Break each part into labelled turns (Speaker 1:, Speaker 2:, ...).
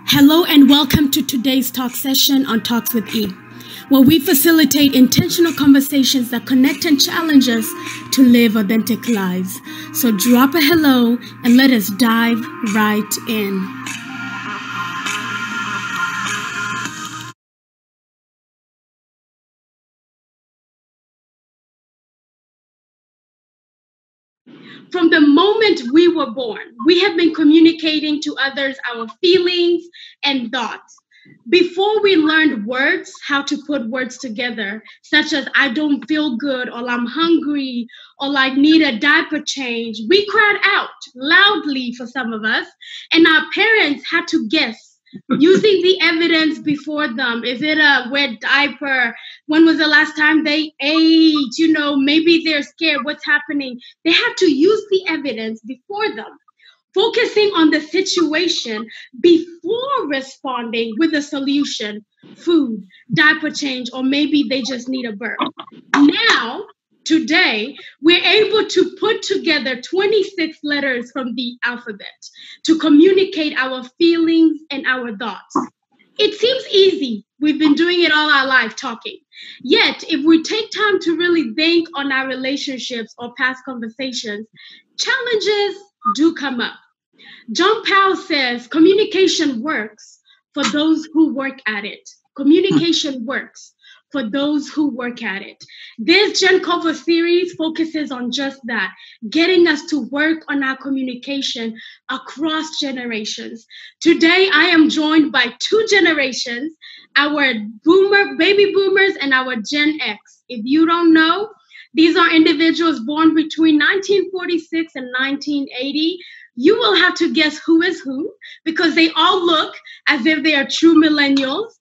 Speaker 1: Hello and welcome to today's talk session on Talks with E, where we facilitate intentional conversations that connect and challenge us to live authentic lives. So drop a hello and let us dive right in. From the moment we were born, we have been communicating to others our feelings and thoughts. Before we learned words, how to put words together, such as I don't feel good, or I'm hungry, or like need a diaper change, we cried out loudly for some of us, and our parents had to guess using the evidence before them. Is it a wet diaper? When was the last time they ate? Maybe they're scared. What's happening? They have to use the evidence before them, focusing on the situation before responding with a solution, food, diaper change, or maybe they just need a burp. Now, today, we're able to put together 26 letters from the alphabet to communicate our feelings and our thoughts. It seems easy. We've been doing it all our life, talking. Yet, if we take time to really think on our relationships or past conversations, challenges do come up. John Powell says communication works for those who work at it. Communication works for those who work at it. This Gen Cover series focuses on just that, getting us to work on our communication across generations. Today, I am joined by two generations, our baby boomers and our Gen X. If you don't know, these are individuals born between 1946 and 1980. You will have to guess who is who because they all look as if they are true millennials.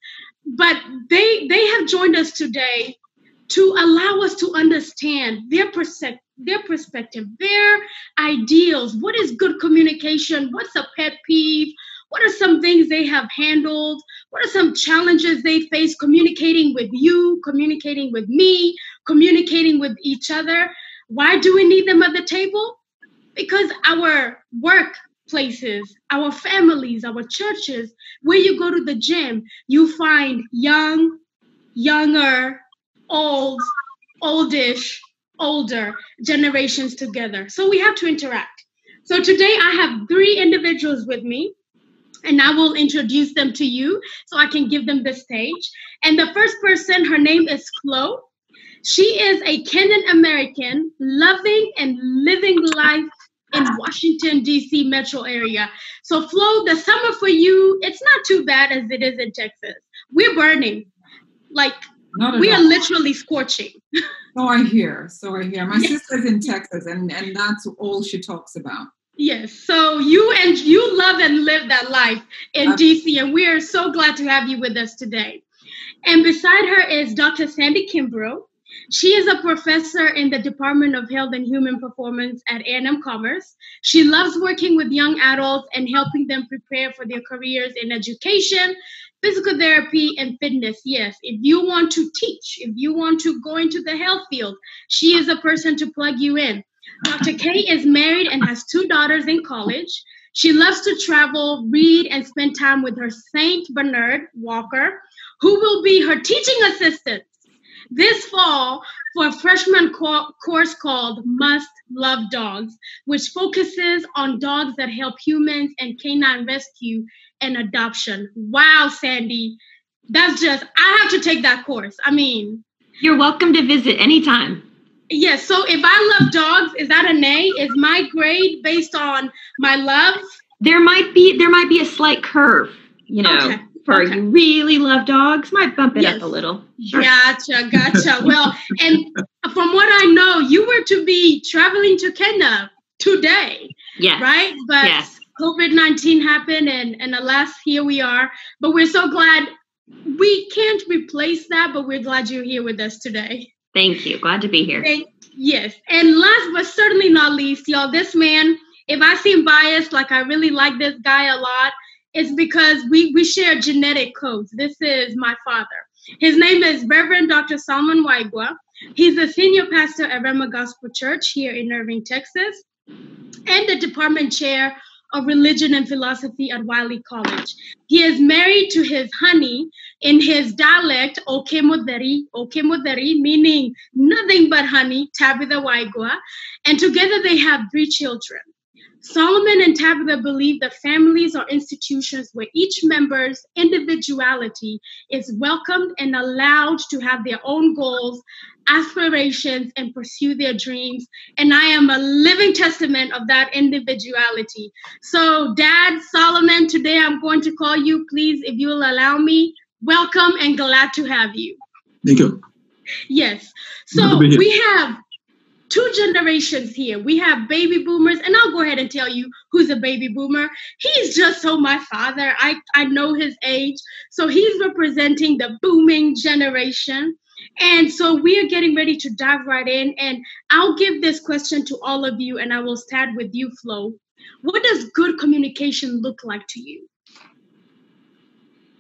Speaker 1: But they have joined us today to allow us to understand their perspective, their ideals. What is good communication? What's a pet peeve? What are some things they have handled? What are some challenges they face communicating with you, communicating with me, communicating with each other? Why do we need them at the table? Because our workplaces, our families, our churches, where you go to the gym, you find young, younger, old, oldish, older generations together. So we have to interact. So today I have three individuals with me, and I will introduce them to you so I can give them the stage. And the first person, her name is Flo. She is a Kenyan American loving and living life in Washington, D.C. metro area. So Flo, the summer for you, it's not too bad as it is in Texas. We're burning. We are literally scorching.
Speaker 2: So I hear. My sister's in Texas, and that's all she talks about.
Speaker 1: Yes. So you love and live that life in D.C., and we are so glad to have you with us today. And beside her is Dr. Sandy Kimbrough. She is a professor in the Department of Health and Human Performance at A&M Commerce. She loves working with young adults and helping them prepare for their careers in education, physical therapy, and fitness. Yes, if you want to teach, if you want to go into the health field, she is a person to plug you in. Dr. K is married and has two daughters in college. She loves to travel, read, and spend time with her Saint Bernard Walker, who will be her teaching assistant this fall for a freshman course called Must Love Dogs, which focuses on dogs that help humans and canine rescue and adoption. Wow, Sandy, I have to take that course. I mean,
Speaker 3: you're welcome to visit anytime.
Speaker 1: Yes, so if I love dogs, is that an A? Is my grade based on my love?
Speaker 3: There might be a slight curve,
Speaker 1: Okay.
Speaker 3: You really love dogs, might bump it up a little.
Speaker 1: Sure. Gotcha. Well, and from what I know, you were to be traveling to Kenya today.
Speaker 3: Yes.
Speaker 1: Right? But
Speaker 3: yes.
Speaker 1: COVID-19 happened, and alas, here we are. But we're so glad we can't replace that, but we're glad you're here with us today.
Speaker 3: Thank you. Glad to be here.
Speaker 1: Yes. And last but certainly not least, y'all, this man, if I seem biased, like I really like this guy a lot, it's because we share genetic codes. This is my father. His name is Reverend Dr. Salman Waigwa. He's the senior pastor at Rema Gospel Church here in Irving, Texas, and the department chair of religion and philosophy at Wiley College. He is married to his honey, in his dialect, Okemoderi, meaning nothing but honey, Tabitha Waigua, and together they have 3 children. Solomon and Tabitha believe that families are institutions where each member's individuality is welcomed and allowed to have their own goals, aspirations, and pursue their dreams. And I am a living testament of that individuality. So, Dad, Solomon, today I'm going to call you, please, if you will allow me. Welcome and glad to have you.
Speaker 4: Thank you.
Speaker 1: Yes. So we have 2 generations here. We have baby boomers, and I'll go ahead and tell you who's a baby boomer. He's just so my father. I know his age. So he's representing the booming generation. And so we are getting ready to dive right in. And I'll give this question to all of you, and I will start with you, Flo. What does good communication look like to you?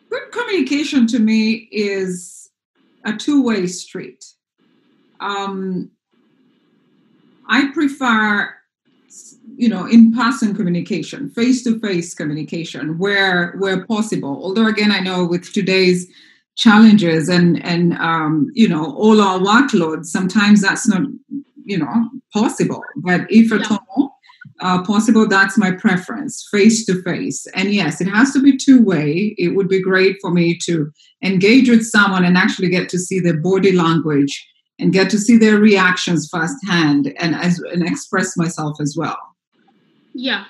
Speaker 2: Good communication to me is a 2-way street. I prefer, in-person communication, face-to-face communication, where possible. Although, again, I know with today's challenges and all our workloads, sometimes that's not, possible. But if at all possible, that's my preference, face-to-face. And yes, it has to be 2-way. It would be great for me to engage with someone and actually get to see their body language and get to see their reactions firsthand and express myself as well. Yeah.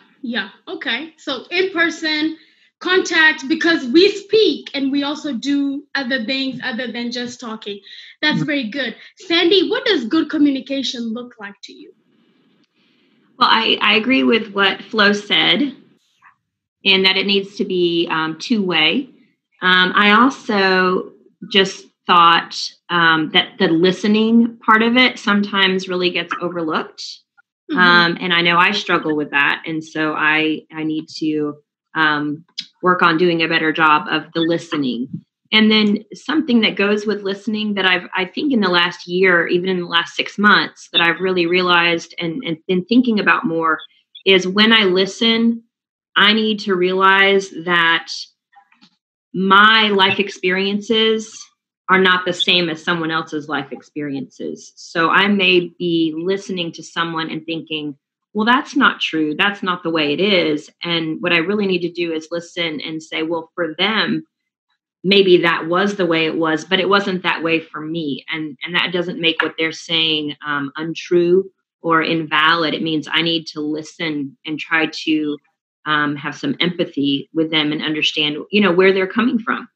Speaker 1: Okay. So in person contact, because we speak and we also do other things other than just talking. That's very good. Sandy, what does good communication look like to you?
Speaker 3: Well, I agree with what Flo said, in that it needs to be 2-way. I also just thought that the listening part of it sometimes really gets overlooked. And I know I struggle with that. And so I need to work on doing a better job of the listening. And then something that goes with listening that I think in the last year, even in the last 6 months, that I've really realized and been thinking about more is when I listen, I need to realize that my life experiences are not the same as someone else's life experiences. So I may be listening to someone and thinking, well, that's not true. That's not the way it is. And what I really need to do is listen and say, well, for them, maybe that was the way it was, but it wasn't that way for me. And that doesn't make what they're saying untrue or invalid. It means I need to listen and try to have some empathy with them and understand, where they're coming from.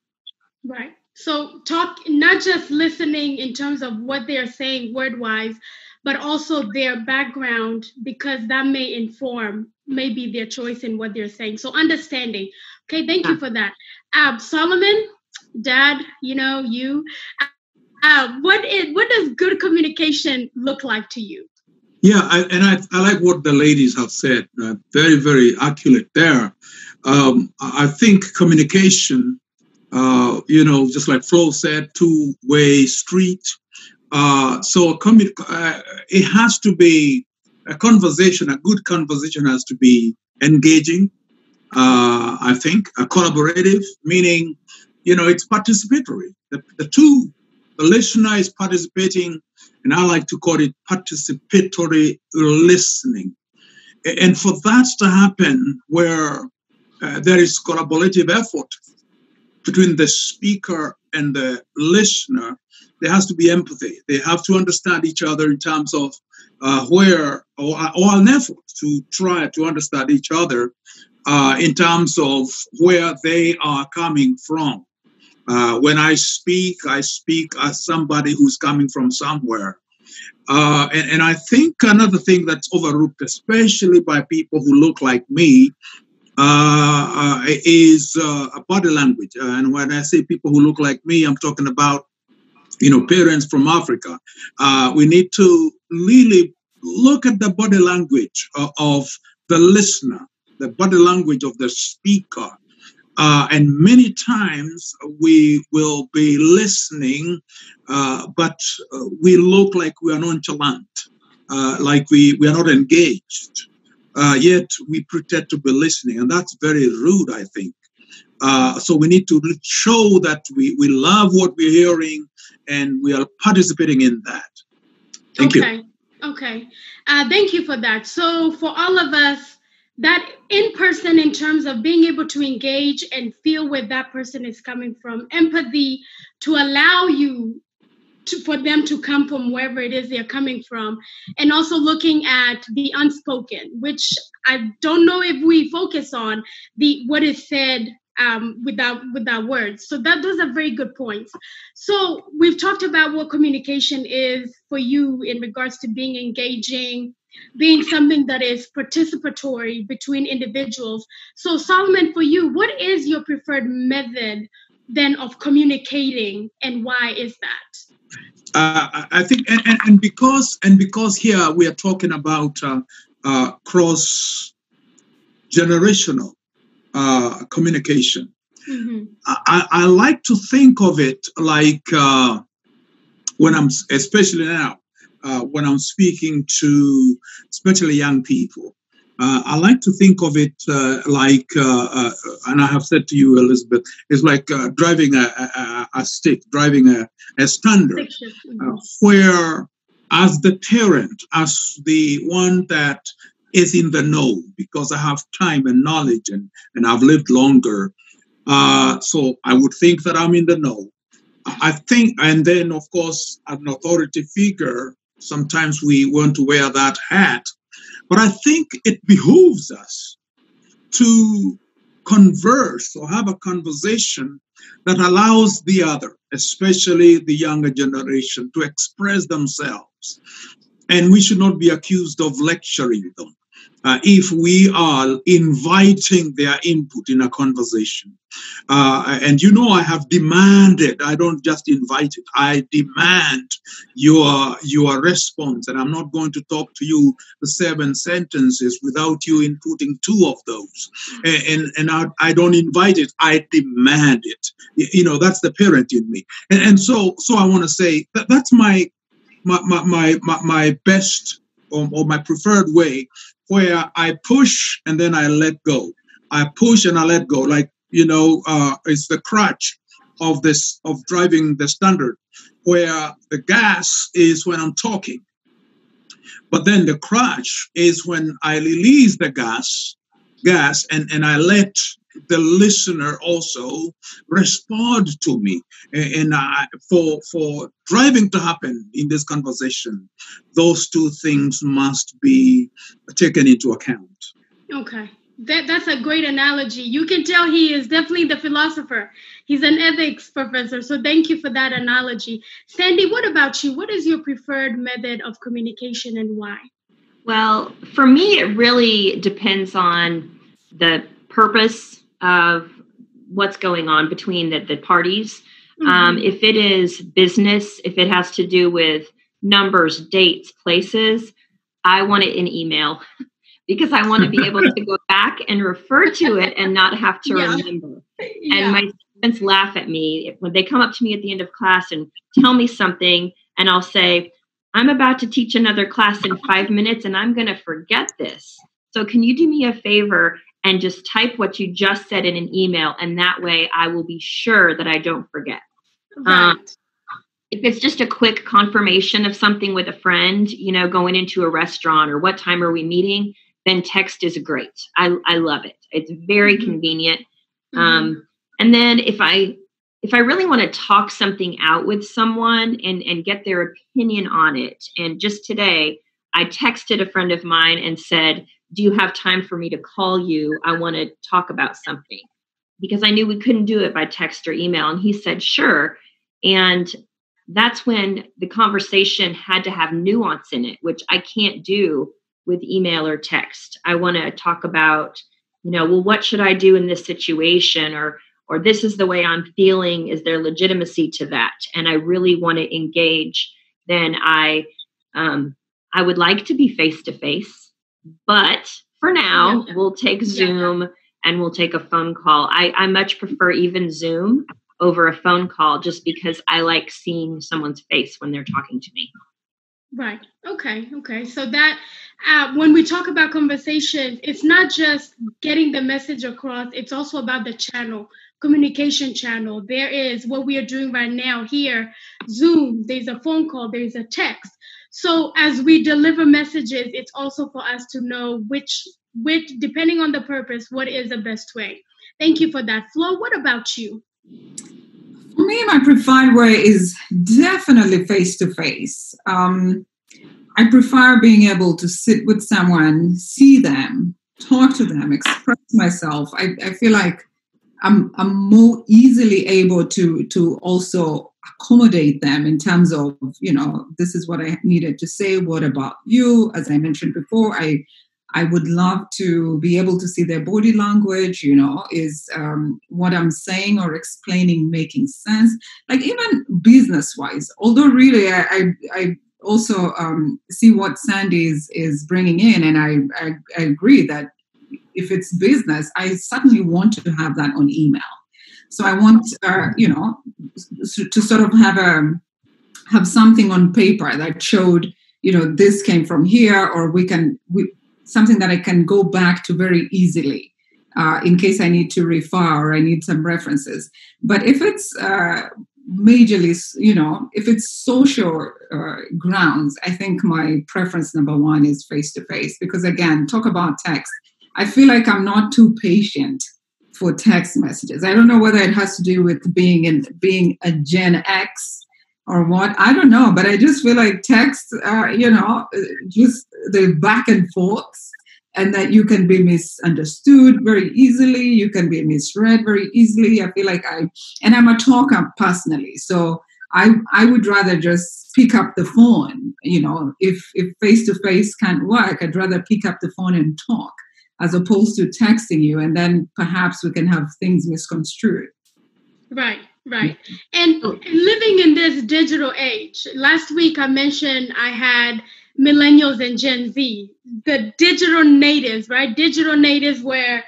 Speaker 1: Right. So talk, not just listening in terms of what they're saying word-wise, but also their background, because that may inform maybe their choice in what they're saying. So understanding. Okay, thank you for that. Solomon, Dad, you. What does good communication look like to you?
Speaker 4: Yeah, I like what the ladies have said. Very, very accurate there. I think communication, just like Flo said, 2-way street. So it has to be a conversation. A good conversation has to be engaging. I think collaborative, meaning, it's participatory. The listener is participating, and I like to call it participatory listening. And for that to happen, where there is collaborative effort between the speaker and the listener, there has to be empathy. They have to understand each other in terms of or an effort to try to understand each other in terms of where they are coming from. When I speak as somebody who's coming from somewhere. And I think another thing that's overlooked, especially by people who look like me, is body language. And when I say people who look like me, I'm talking about, parents from Africa. We need to really look at the body language of the listener, the body language of the speaker. And many times we will be listening, but we look like we are nonchalant, like we are not engaged. yet we pretend to be listening. And that's very rude, I think. So we need to show that we love what we're hearing and we are participating in that. Thank you.
Speaker 1: Okay. Thank you for that. So for all of us, that in person, in terms of being able to engage and feel where that person is coming from, empathy to allow you for them to come from wherever it is they're coming from, and also looking at the unspoken, which I don't know if we focus on what is said without words. So those are very good points. So we've talked about what communication is for you in regards to being engaging, being something that is participatory between individuals. So Solomon, for you, what is your preferred method then of communicating, and why is that?
Speaker 4: I think, and because here we are talking about cross generational communication.
Speaker 1: Mm-hmm.
Speaker 4: I like to think of it like when I'm, especially now, when I'm speaking to especially young people. I like to think of it like, and I have said to you, Elizabeth, it's like driving a stick, driving a standard, where as the parent, as the one that is in the know, because I have time and knowledge and I've lived longer. So I would think that I'm in the know. I think, and then of course, as an authority figure, sometimes we want to wear that hat. But I think it behooves us to converse or have a conversation that allows the other, especially the younger generation, to express themselves. And we should not be accused of lecturing them if we are inviting their input in a conversation. And I have demanded, I don't just invite it, I demand your response. And I'm not going to talk to you the 7 sentences without you inputting 2 of those. And I don't invite it, I demand it. That's the parent in me. And so I want to say that's my best or my preferred way, where I push and then I let go. I push and I let go. Like, it's the crutch of driving the standard, where the gas is when I'm talking. But then the crutch is when I release the gas and I let the listener also respond to me. And for driving to happen in this conversation, those 2 things must be taken into account.
Speaker 1: Okay. That's a great analogy. You can tell he is definitely the philosopher. He's an ethics professor. So thank you for that analogy. Sandy, what about you? What is your preferred method of communication and why?
Speaker 3: Well, for me, it really depends on the purpose of what's going on between the parties. Mm-hmm. If it is business, if it has to do with numbers, dates, places, I want it in email. Because I want to be able to go back and refer to it and not have to remember. Yeah. And my students laugh at me when they come up to me at the end of class and tell me something, and I'll say, I'm about to teach another class in 5 minutes and I'm going to forget this. So can you do me a favor and just type what you just said in an email, and that way I will be sure that I don't forget.
Speaker 1: Right.
Speaker 3: If it's just a quick confirmation of something with a friend, going into a restaurant or what time are we meeting, then text is great. I love it. It's very convenient. Mm-hmm. And then if I really want to talk something out with someone and get their opinion on it, and just today I texted a friend of mine and said, do you have time for me to call you? I want to talk about something, because I knew we couldn't do it by text or email. And he said, sure. And that's when the conversation had to have nuance in it, which I can't do with email or text. I want to talk about, well, what should I do in this situation? Or this is the way I'm feeling. Is there legitimacy to that? And I really want to engage. Then I would like to be face-to-face, but for now, we'll take Zoom and we'll take a phone call. I much prefer even Zoom over a phone call, just because I like seeing someone's face when they're talking to me.
Speaker 1: Right. Okay. Okay. So that when we talk about conversations, it's not just getting the message across, it's also about the channel, communication channel. There is what we are doing right now here, Zoom, there's a phone call, there's a text. So as we deliver messages, it's also for us to know which depending on the purpose, what is the best way. Thank you for that. Flo, what about you?
Speaker 2: For me, my preferred way is definitely face to face. I prefer being able to sit with someone, see them, talk to them, express myself. I feel like I'm more easily able to also accommodate them in terms of, this is what I needed to say. What about you? As I mentioned before, I would love to be able to see their body language, is what I'm saying or explaining making sense? Like even business wise, although really I also see what Sandy is bringing in, and I agree that if it's business, I certainly want to have that on email. So I want, to sort of have something on paper that showed, this came from here, or something that I can go back to very easily in case I need to refer or I need some references. But if it's majorly, if it's social grounds, I think my preference number one is face-to-face, because again, talk about text. I feel like I'm not too patient for text messages. I don't know whether it has to do with being a Gen X or what. I don't know, but I just feel like text, just the back and forths, and that you can be misunderstood very easily. You can be misread very easily. I feel like I'm a talker personally, so I would rather just pick up the phone. If face-to-face can't work, I'd rather pick up the phone and talk, as opposed to texting you, and then perhaps we can have things misconstrued.
Speaker 1: Right. And living in this digital age, last week I mentioned I had millennials and Gen Z, the digital natives, right? Digital natives where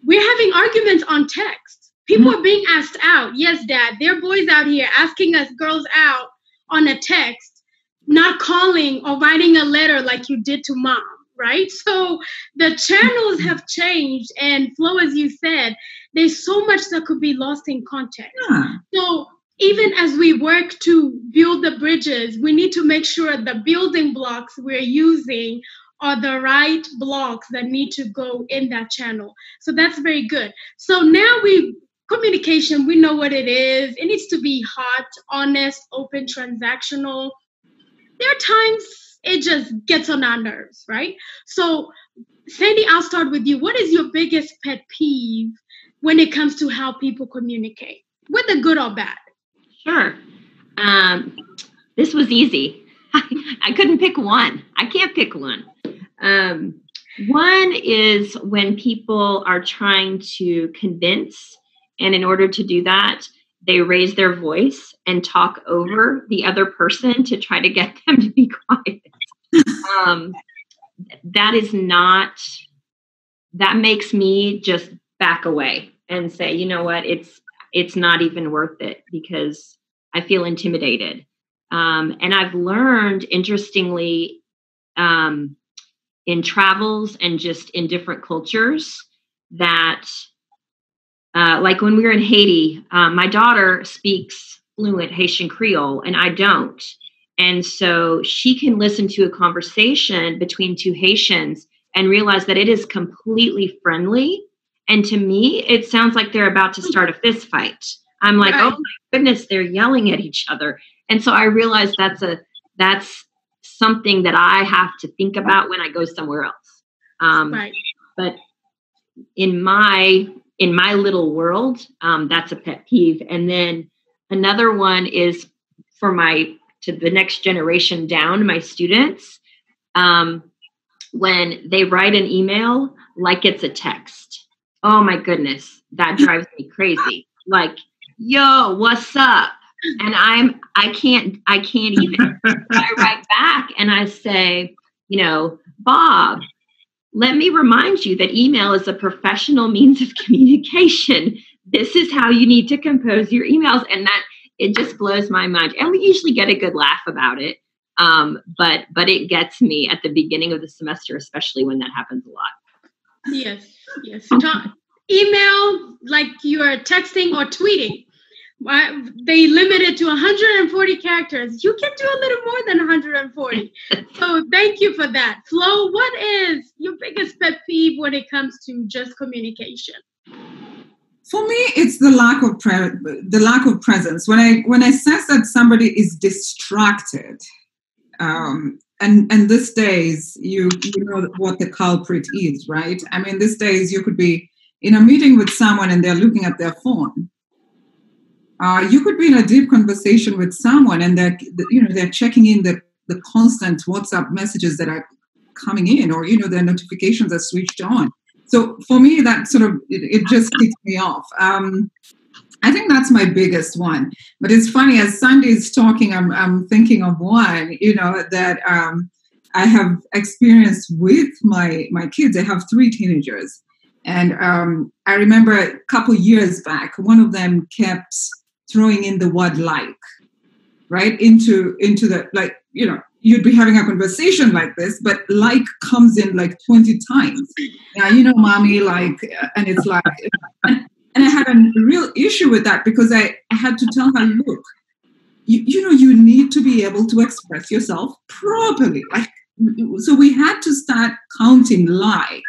Speaker 1: we're having arguments on text. People are being asked out. Yes, Dad, there are boys out here asking us girls out on a text, not calling or writing a letter like you did to mom. Right? So the channels have changed, and Flo, as you said, there's so much that could be lost in context.
Speaker 2: Yeah.
Speaker 1: So even as we work to build the bridges, we need to make sure the building blocks we're using are the right blocks that need to go in that channel. So that's very good. So now communication, we know what it is. It needs to be hot, honest, open, transactional. There are times it just gets on our nerves, right? So, Sandy, I'll start with you. What is your biggest pet peeve when it comes to how people communicate, whether good or bad?
Speaker 3: Sure. This was easy. I couldn't pick one. I can't pick one. One is when people are trying to convince, and in order to do that, they raise their voice and talk over the other person to try to get them to be quiet. That makes me just back away and say, you know what, it's not even worth it, because I feel intimidated. And I've learned, interestingly, in travels and just in different cultures, that like when we were in Haiti, my daughter speaks fluent Haitian Creole and I don't. And so she can listen to a conversation between two Haitians and realize that it is completely friendly. And to me, it sounds like they're about to start a fist fight. I'm like, right. Oh my goodness, they're yelling at each other. And so I realized that's something that I have to think about when I go somewhere else. Right. But in my little world, that's a pet peeve. And then another one is to the next generation down, my students, when they write an email like it's a text. Oh my goodness, that drives me crazy. Like, yo, what's up? And I can't even. I write back and I say, Bob, let me remind you that email is a professional means of communication. This is how you need to compose your emails. And that it just blows my mind. And we usually get a good laugh about it. But it gets me at the beginning of the semester, especially when that happens a lot.
Speaker 1: Yes. Email, like you're texting or tweeting. They limit it to 140 characters. You can do a little more than 140. So thank you for that. Flo, what is your biggest pet peeve when it comes to just communication?
Speaker 2: For me, it's the lack of presence. When I sense that somebody is distracted, and these days you know what the culprit is, right? I mean, these days you could be in a meeting with someone and they're looking at their phone. You could be in a deep conversation with someone and they're checking in the constant WhatsApp messages that are coming in, or their notifications are switched on. So for me, that sort of it just kicks me off. I think that's my biggest one. But it's funny, as Sandy is talking, I'm thinking of one, that I have experienced with my kids. I have 3 teenagers. And I remember a couple years back, one of them kept throwing in the word like, right, into the, like, you'd be having a conversation like this, but like comes in like 20 times. Yeah, mommy, like, and it's like, and I had a real issue with that because I had to tell her, look, you need to be able to express yourself properly. Like, so we had to start counting like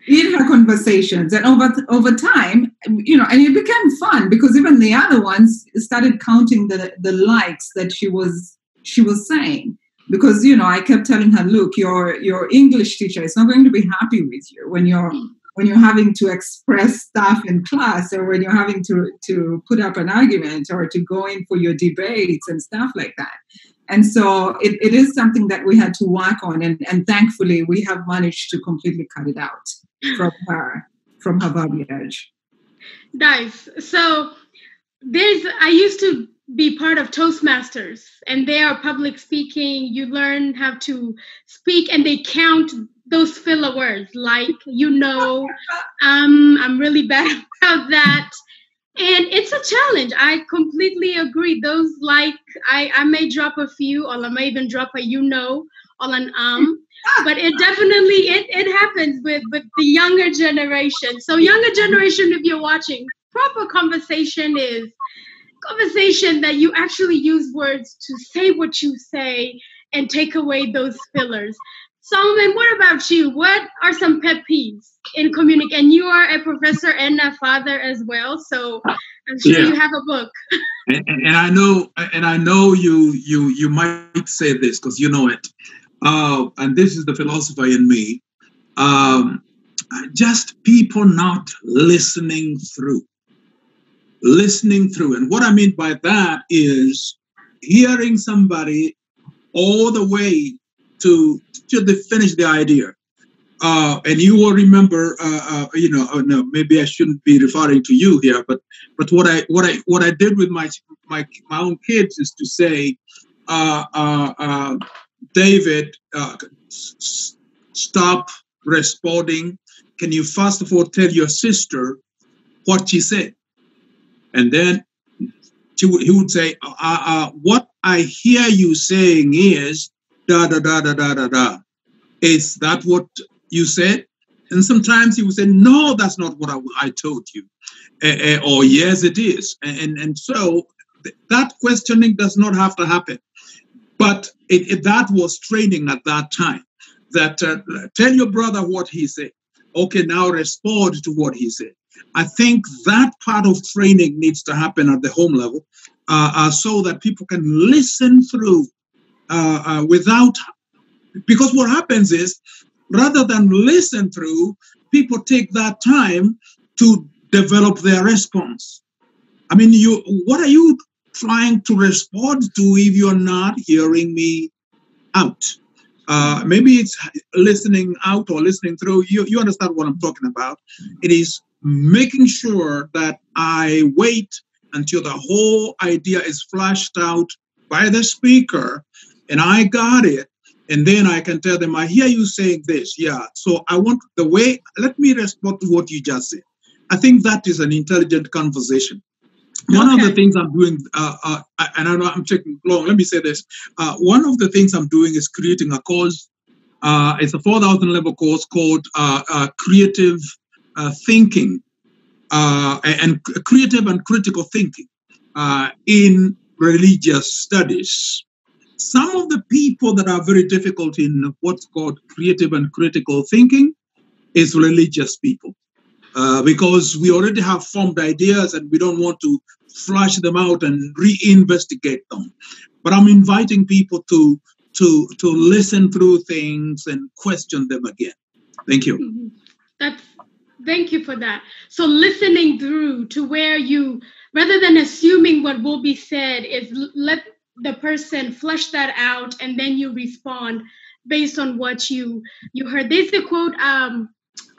Speaker 2: in her conversations, and over time, and it became fun because even the other ones started counting the likes that she was saying, because I kept telling her, look, your English teacher is not going to be happy with you when you're having to express stuff in class, or when you're having to put up an argument, or to go in for your debates and stuff like that. And so it is something that we had to work on, and thankfully we have managed to completely cut it out from her verbiage.
Speaker 1: Nice. So I used to be part of Toastmasters, and they are public speaking. You learn how to speak, and they count those filler words, like, I'm really bad about that. And it's a challenge. I completely agree. Those, like, I may drop a few, or I may even drop a or an but it definitely, it happens with the younger generation. So younger generation, if you're watching, proper conversation is conversation that you actually use words to say what you say and take away those fillers. Solomon, what about you? What are some pet peeves in communication? And you are a professor and a father as well, so I'm sure you have a book.
Speaker 4: And I know you might say this because you know it. And this is the philosopher in me. Just people not listening through. And what I mean by that is hearing somebody all the way to finish the idea. And you will remember, no, maybe I shouldn't be referring to you here, but what I did with my own kids is to say, David, stop responding. Can you first of all tell your sister what she said? And then he would say, what I hear you saying is da da da da da da da. Is that what you said? And sometimes he would say, no, that's not what I told you. Or yes, it is. And so that questioning does not have to happen. But that was training at that time. That tell your brother what he said. Okay, now respond to what he said. I think that part of training needs to happen at the home level so that people can listen through without, because what happens is, rather than listen through, people take that time to develop their response. I mean, what are you trying to respond to if you're not hearing me out? Maybe it's listening out or listening through. You understand what I'm talking about. It is making sure that I wait until the whole idea is flashed out by the speaker and I got it. And then I can tell them, I hear you saying this. Yeah. So I want let me respond to what you just said. I think that is an intelligent conversation. One of the things I'm doing, and I know I'm taking long, let me say this. One of the things I'm doing is creating a course. It's a 4,000 level course called Creative Thinking and Creative and Critical Thinking in Religious Studies. Some of the people that are very difficult in what's called creative and critical thinking is religious people. Because we already have formed ideas and we don't want to flush them out and reinvestigate them. But I'm inviting people to listen through things and question them again. Thank you.
Speaker 1: Mm-hmm. Thank you for that. So listening through to where you, rather than assuming what will be said, is let the person flesh that out and then you respond based on what you heard. There's a quote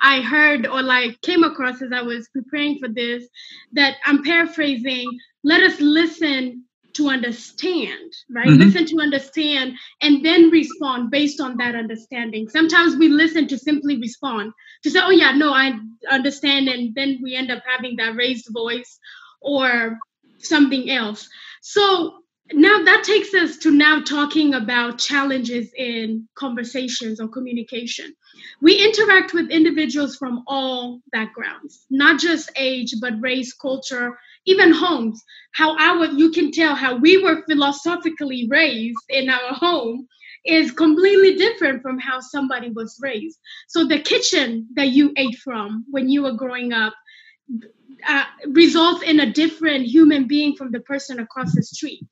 Speaker 1: I heard or came across as I was preparing for this, that I'm paraphrasing: let us listen to understand, right? Mm-hmm. Listen to understand and then respond based on that understanding. Sometimes we listen to simply respond, to say, oh yeah, no, I understand. And then we end up having that raised voice or something else. So now that takes us to now talking about challenges in conversations or communication. We interact with individuals from all backgrounds, not just age, but race, culture, even homes. You can tell how we were philosophically raised in our home is completely different from how somebody was raised. So the kitchen that you ate from when you were growing up results in a different human being from the person across the street.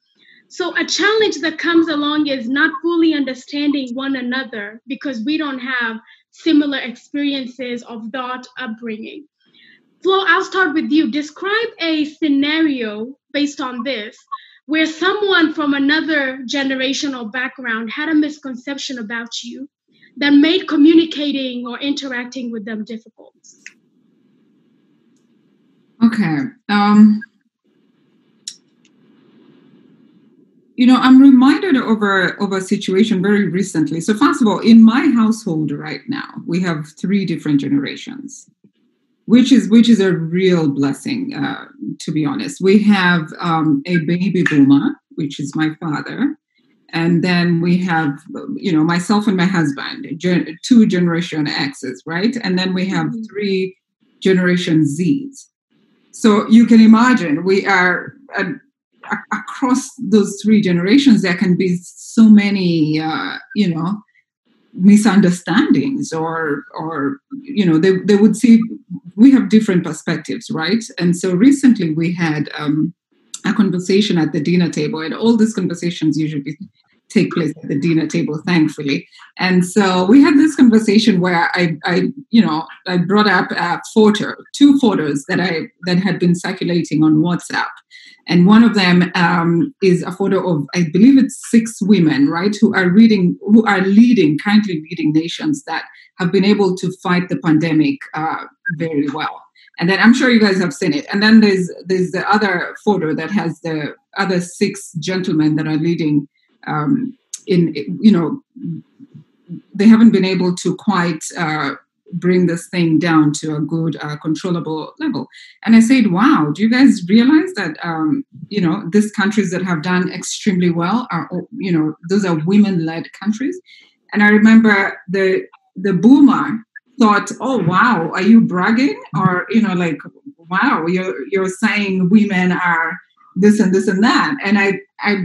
Speaker 1: So a challenge that comes along is not fully understanding one another because we don't have similar experiences of thought upbringing. Flo, I'll start with you. Describe a scenario based on this where someone from another generational background had a misconception about you that made communicating or interacting with them difficult.
Speaker 2: Okay. I'm reminded of a situation very recently. So first of all, in my household right now, we have 3 different generations, which is a real blessing, to be honest. We have a baby boomer, which is my father. And then we have, myself and my husband, 2 generation X's, right? And then we have 3 generation Z's. So you can imagine we are across those 3 generations, there can be so many, misunderstandings or they would see we have different perspectives, right? And so recently we had a conversation at the dinner table, and all these conversations usually take place at the dinner table, thankfully. And so we had this conversation where I brought up 2 photos that had been circulating on WhatsApp. And one of them is a photo of, I believe it's 6 women, right, who are currently leading nations that have been able to fight the pandemic very well. And then I'm sure you guys have seen it. And then there's the other photo that has the other 6 gentlemen that are leading. They haven't been able to quite bring this thing down to a good controllable level. And I said, wow, do you guys realize that these countries that have done extremely well are, those are women-led countries? And I remember the boomer thought, oh wow, are you bragging? Or wow, you're saying women are this and this and that. And I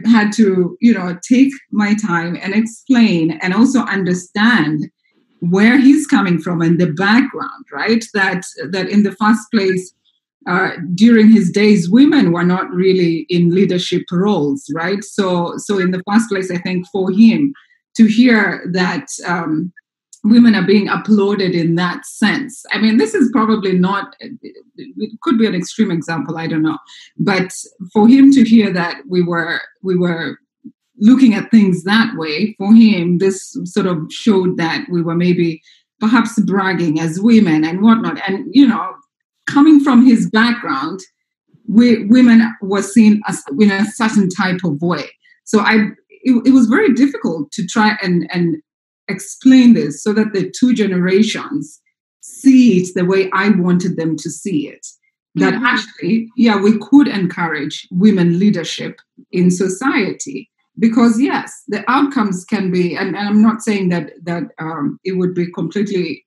Speaker 2: had to take my time and explain and also understand where he's coming from and the background, right? That in the first place, during his days, women were not really in leadership roles, right? So in the first place, I think for him to hear that women are being applauded in that sense. I mean, this is probably not, it could be an extreme example, I don't know. But for him to hear that we were looking at things that way, for him, this sort of showed that we were maybe perhaps bragging as women and whatnot. And, coming from his background, women were seen as in a certain type of way. So it was very difficult to try and explain this so that the 2 generations see it the way I wanted them to see it. that actually, we could encourage women leadership in society. Because yes, the outcomes can be, and I'm not saying that it would be completely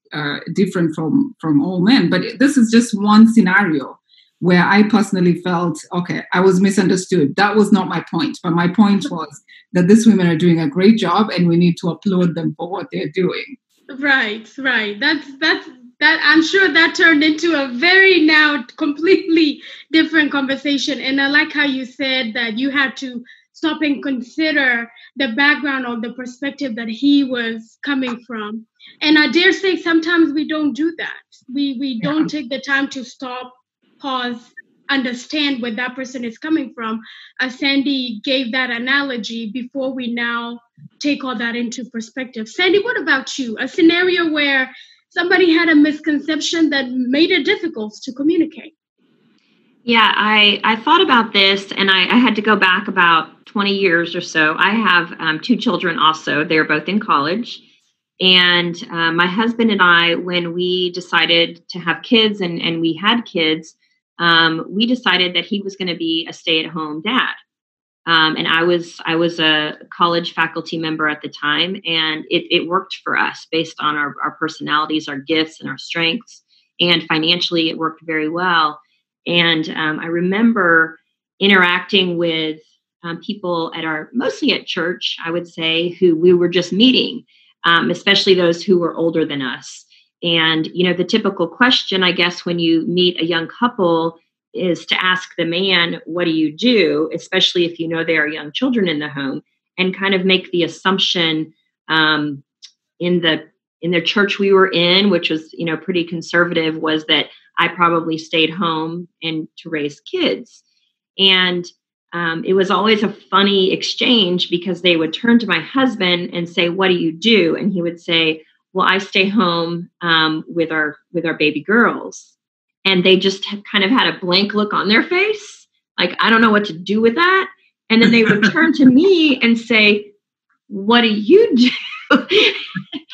Speaker 2: different from all men, but this is just one scenario where I personally felt, okay, I was misunderstood. That was not my point, but my point was that these women are doing a great job, and we need to applaud them for what they're doing.
Speaker 1: Right. That I'm sure that turned into a very now completely different conversation. And I like how you said that you had to stop and consider the background or the perspective that he was coming from. And I dare say sometimes we don't do that. We don't take the time to stop, pause, understand where that person is coming from. Sandy gave that analogy before we now take all that into perspective. Sandy, what about you? A scenario where somebody had a misconception that made it difficult to communicate.
Speaker 3: Yeah, I thought about this, and I had to go back about 20 years or so. I have 2 children also. They're both in college. And my husband and I, when we decided to have kids and we had kids, we decided that he was going to be a stay-at-home dad. And I was a college faculty member at the time, and it worked for us based on our personalities, our gifts, and our strengths. And financially, it worked very well. And I remember interacting with people mostly at church, I would say, who we were just meeting, especially those who were older than us. And, the typical question, I guess, when you meet a young couple is to ask the man, what do you do? Especially if there are young children in the home, and kind of make the assumption in the church we were in, which was, pretty conservative, was that I probably stayed home and to raise kids. And it was always a funny exchange, because they would turn to my husband and say, what do you do? And he would say, well, I stay home with our baby girls. And they just kind of had a blank look on their face. Like, I don't know what to do with that. And then they would turn to me and say, what do you do?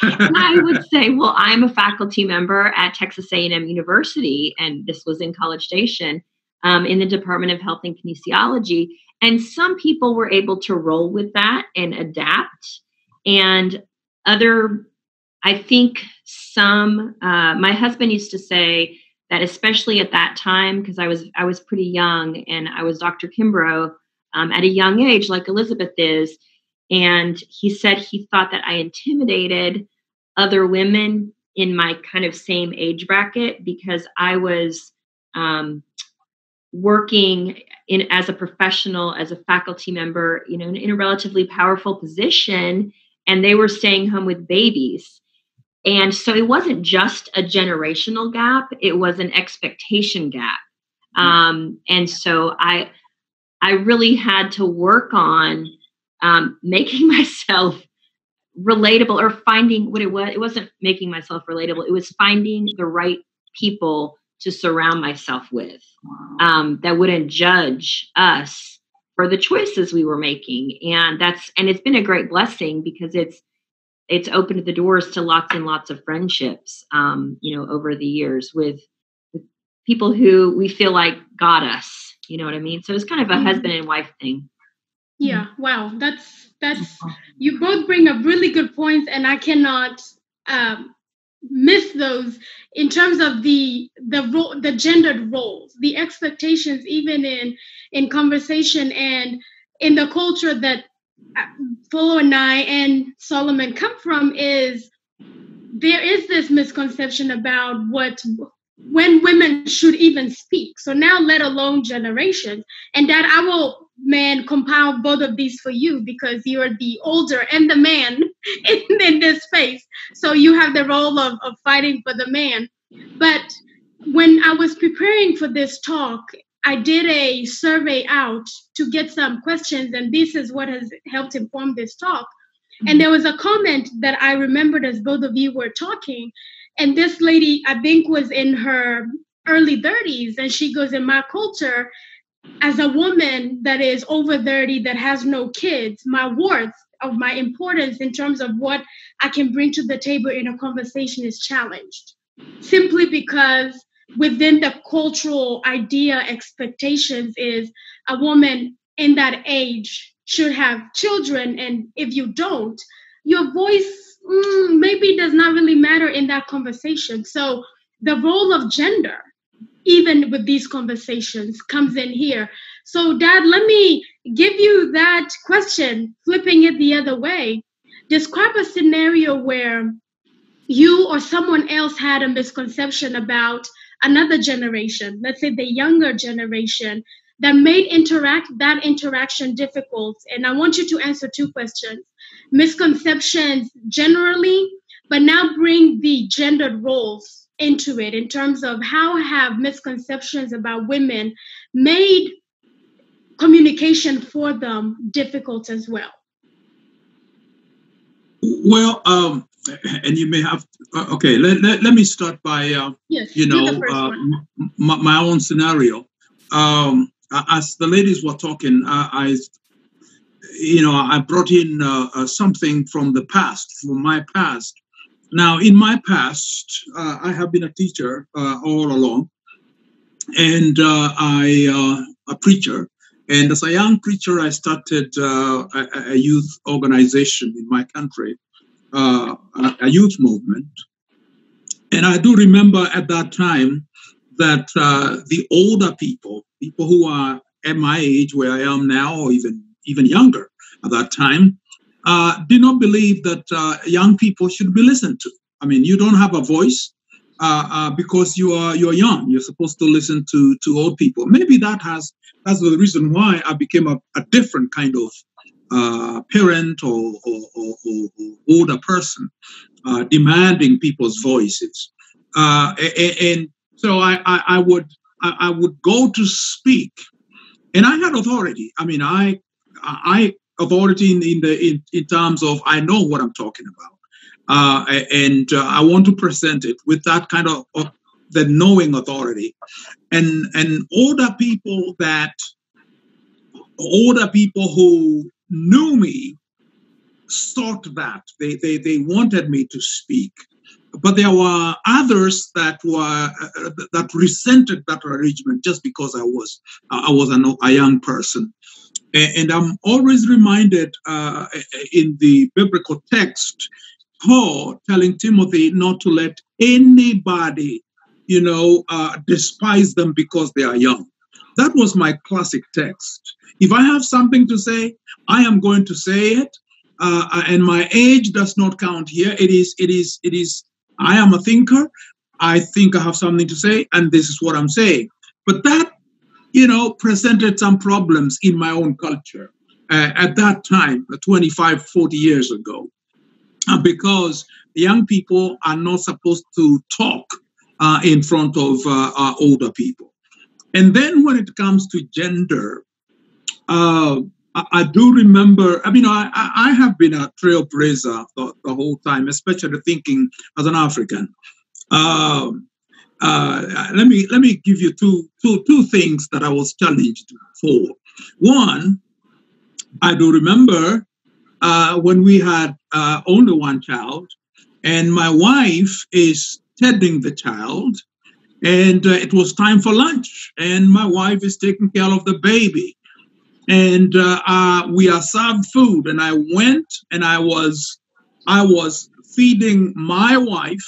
Speaker 3: And I would say, well, I'm a faculty member at Texas A&M University. And this was in College Station in the Department of Health and Kinesiology. And some people were able to roll with that and adapt. And I think my husband used to say that, especially at that time, because I was pretty young, and I was Dr. Kimbrough at a young age, like Elizabeth is. And he said he thought that I intimidated other women in my kind of same age bracket, because I was working as a professional, as a faculty member, in a relatively powerful position, and they were staying home with babies. And so it wasn't just a generational gap, it was an expectation gap. And so I really had to work on making myself relatable, or finding what it was. It wasn't making myself relatable. It was finding the right people to surround myself with that wouldn't judge us for the choices we were making. And it's been a great blessing, because it's opened the doors to lots and lots of friendships, over the years with people who we feel like got us, you know what I mean? So it's kind of a husband and wife thing.
Speaker 1: Yeah. Wow. That's you both bring up really good points, and I cannot miss those in terms of the gendered roles, the expectations, even in conversation and in the culture that Flo and I and Solomon come from. Is there is this misconception about when women should even speak. So now, let alone generations. And that I will, compile both of these for you, because you're the older and the man in this space. So you have the role of fighting for the man. But when I was preparing for this talk, I did a survey out to get some questions, and this is what has helped inform this talk. And there was a comment that I remembered as both of you were talking. And this lady, I think, was in her early 30s. And she goes, in my culture, as a woman that is over 30, that has no kids, my worth of my importance in terms of what I can bring to the table in a conversation is challenged. Simply because within the cultural idea expectations is a woman in that age should have children, and if you don't, your voice maybe does not really matter in that conversation. So the role of gender, even with these conversations, comes in here. So Dad, let me give you that question, flipping it the other way. Describe a scenario where you or someone else had a misconception about another generation, let's say the younger generation, that made that interaction difficult. And I want you to answer two questions: misconceptions generally, but now bring the gendered roles into it, in terms of how have misconceptions about women made communication for them difficult as well.
Speaker 4: Well, and you may have, okay, let me start by,
Speaker 1: Yes,
Speaker 4: you know,
Speaker 1: my
Speaker 4: own scenario. As the ladies were talking, I brought in something from the past, from my past. Now, in my past, I have been a teacher all along, and a preacher. And as a young preacher, I started a youth organization in my country, a youth movement. And I do remember at that time that the older people who are at my age, where I am now, or even younger at that time, did not believe that young people should be listened to. I mean, you don't have a voice because you're young. You're supposed to listen to old people. Maybe that's the reason why I became a different kind of parent or older person, demanding people's voices. And so I would go to speak, and I had authority. I mean, I authority in terms of I know what I'm talking about, and I want to present it with that kind of the knowing authority, and older people who knew me sought that they wanted me to speak. But there were others that resented that arrangement just because I was a young person. And I'm always reminded in the biblical text, Paul telling Timothy not to let anybody, despise them because they are young. That was my classic text. If I have something to say, I am going to say it, and my age does not count here. It is. I am a thinker. I think I have something to say, and this is what I'm saying. But that, presented some problems in my own culture at that time, 25, 40 years ago, because young people are not supposed to talk in front of older people. And then when it comes to gender, I do remember, I have been a trailblazer the whole time, especially thinking as an African. Let me give you two things that I was challenged for. One, I do remember when we had only one child, and my wife is tending the child, and it was time for lunch, and my wife is taking care of the baby. And we are served food, and I went and I was feeding my wife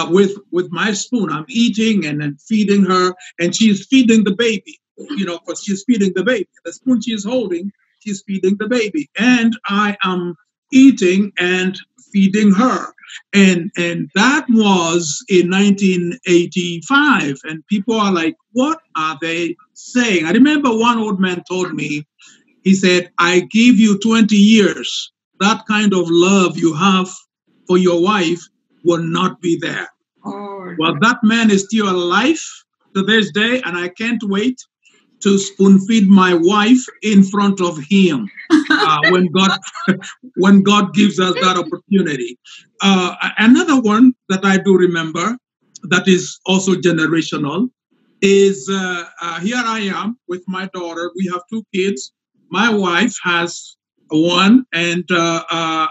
Speaker 4: with my spoon. I'm eating and then feeding her, and she's feeding the baby. Because she's feeding the baby. The spoon she's holding, she's feeding the baby, and I am eating and feeding her. And that was in 1985, and people are like, what are they saying? I remember one old man told me, he said, I give you 20 years. That kind of love you have for your wife will not be there. Oh, well, that man is still alive to this day, and I can't wait to spoon feed my wife in front of him when God gives us that opportunity. Another one that I do remember that is also generational is here I am with my daughter. We have two kids. My wife has one, and I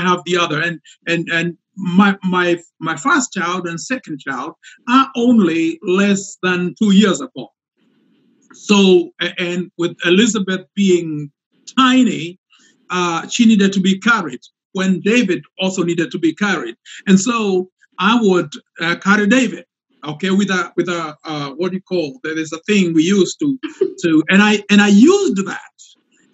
Speaker 4: have the other, and my first child and second child are only less than 2 years apart. So, and with Elizabeth being tiny, she needed to be carried when David also needed to be carried. And so I would carry David, okay, with a what do you call? There's a thing we used to, and I used that.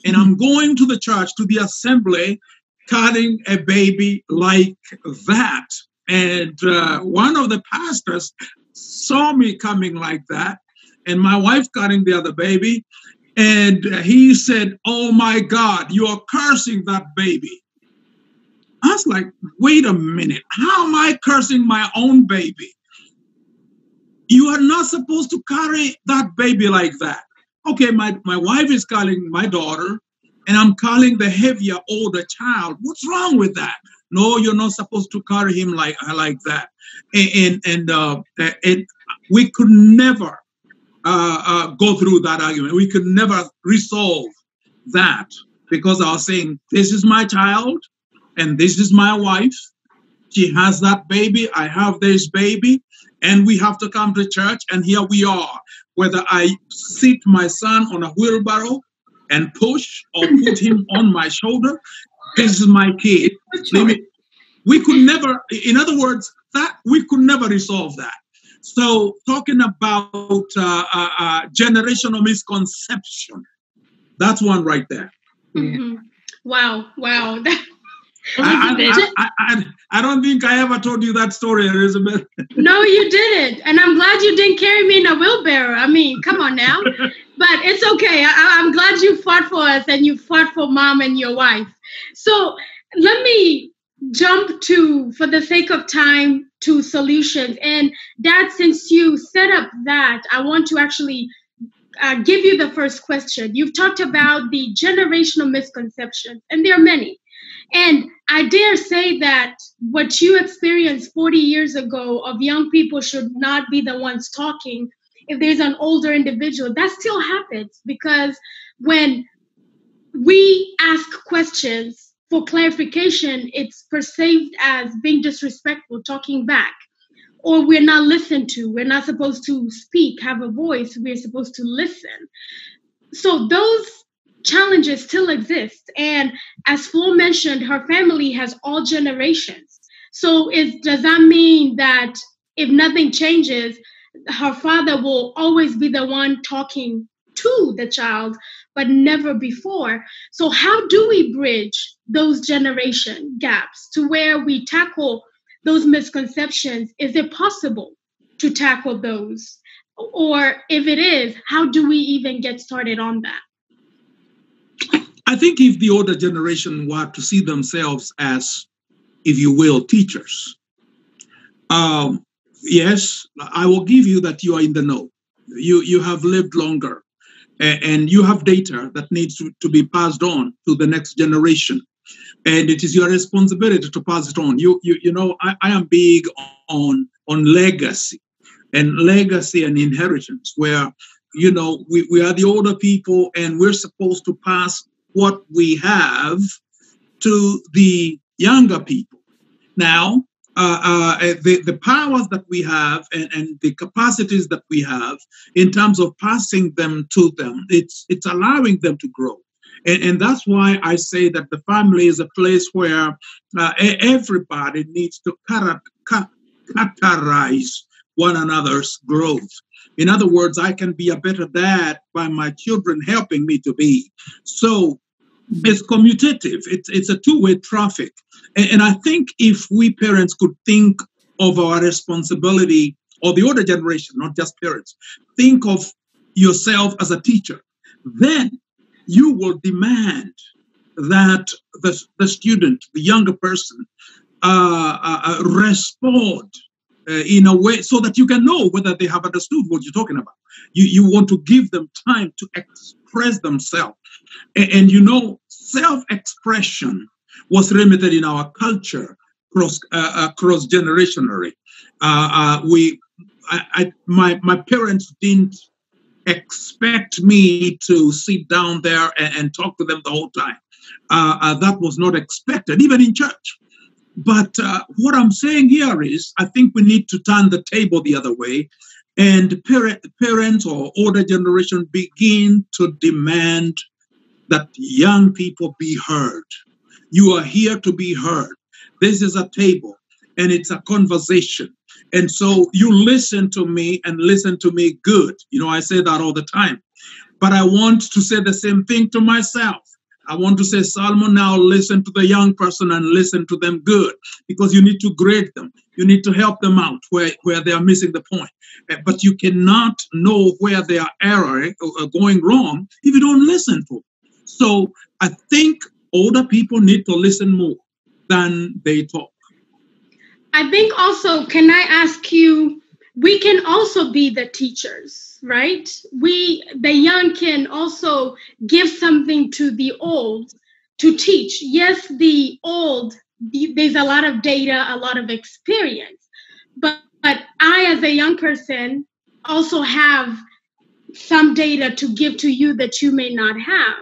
Speaker 4: And I'm going to the church, to the assembly, carrying a baby like that. And one of the pastors saw me coming like that, and my wife carrying the other baby. And he said, "Oh my God, you are cursing that baby." I was like, wait a minute, how am I cursing my own baby? You are not supposed to carry that baby like that. Okay, my wife is calling my daughter, and I'm calling the heavier, older child. What's wrong with that? No, you're not supposed to carry him like that. And we could never go through that argument. We could never resolve that, because I was saying, this is my child, and this is my wife. She has that baby. I have this baby. And we have to come to church, and here we are. Whether I sit my son on a wheelbarrow and push, or put him on my shoulder, this is my kid. We could never, in other words, that we could never resolve that. So talking about generational misconception, that's one right there.
Speaker 1: Mm-hmm. Wow.
Speaker 4: I don't think I ever told you that story, Elizabeth.
Speaker 1: No, you didn't. And I'm glad you didn't carry me in a wheelbarrow. I mean, come on now. But it's okay. I'm glad you fought for us, and you fought for mom and your wife. So let me jump to, for the sake of time, to solutions. And Dad, since you set up that, I want to actually give you the first question. You've talked about the generational misconceptions, and there are many. And I dare say that what you experienced 40 years ago of young people should not be the ones talking. If there's an older individual, that still happens, because when we ask questions for clarification, it's perceived as being disrespectful, talking back, or we're not listened to. We're not supposed to speak, have a voice. We're supposed to listen. So those challenges still exist. And as Flo mentioned, her family has all generations. So does that mean that if nothing changes, her father will always be the one talking to the child, but never before? So how do we bridge those generation gaps to where we tackle those misconceptions? Is it possible to tackle those? Or if it is, how do we even get started on that?
Speaker 4: I think if the older generation were to see themselves as, if you will, teachers, yes, I will give you that you are in the know. You have lived longer, and you have data that needs to be passed on to the next generation. And it is your responsibility to pass it on. You know, I am big on legacy and inheritance, where, you know, we are the older people, and we're supposed to pass what we have to the younger people. Now, the powers that we have and the capacities that we have in terms of passing them to them, it's allowing them to grow. And that's why I say that the family is a place where everybody needs to characterize one another's growth. In other words, I can be a better dad by my children helping me to be. So it's commutative. It's a two-way traffic. And I think if we parents could think of our responsibility, or the older generation, not just parents, think of yourself as a teacher, then you will demand that the student, the younger person, respond in a way so that you can know whether they have understood what you're talking about. You want to give them time to express themselves. And you know, self-expression was limited in our culture cross-generationally. My parents didn't expect me to sit down there and talk to them the whole time. That was not expected, even in church. But what I'm saying here is, I think we need to turn the table the other way, and parents or older generation begin to demand that young people be heard. You are here to be heard. This is a table, and it's a conversation. And so you listen to me and listen to me good. You know, I say that all the time. But I want to say the same thing to myself. I want to say, Solomon, now listen to the young person and listen to them good, because you need to grade them. You need to help them out where they are missing the point. But you cannot know where they are erring or going wrong if you don't listen to them. So I think older people need to listen more than they talk.
Speaker 1: I think also, can I ask you, we can also be the teachers, right? The young can also give something to the old to teach. Yes, the old, there's a lot of data, a lot of experience, but I, as a young person, also have some data to give to you that you may not have.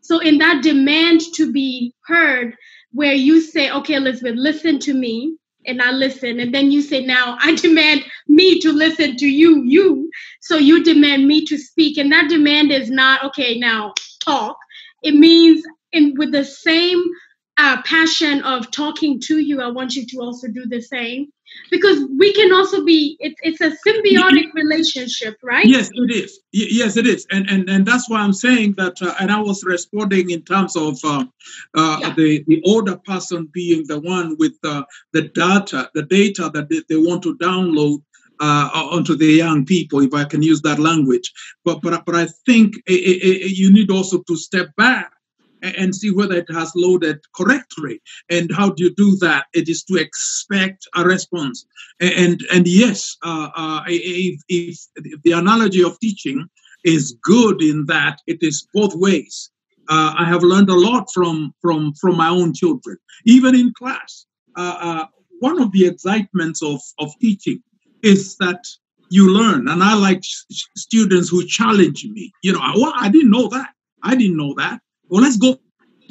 Speaker 1: So in that demand to be heard, where you say, okay, Elizabeth, listen to me, and I listen, and then you say, now I demand me to listen to you. So you demand me to speak, and that demand is not, okay, now talk. It means with the same passion of talking to you, I want you to also do the same. Because we can also be, it's a symbiotic relationship, right?
Speaker 4: Yes, it is. Yes, it is. And that's why I'm saying that, and I was responding in terms of the older person being the one with the data that they want to download onto the young people, if I can use that language. But I think you need also to step back and see whether it has loaded correctly. And how do you do that? It is to expect a response. And yes, if the analogy of teaching is good in that it is both ways. I have learned a lot from my own children, even in class. One of the excitements of teaching is that you learn, and I like students who challenge me. You know, well, I didn't know that. Well, let's go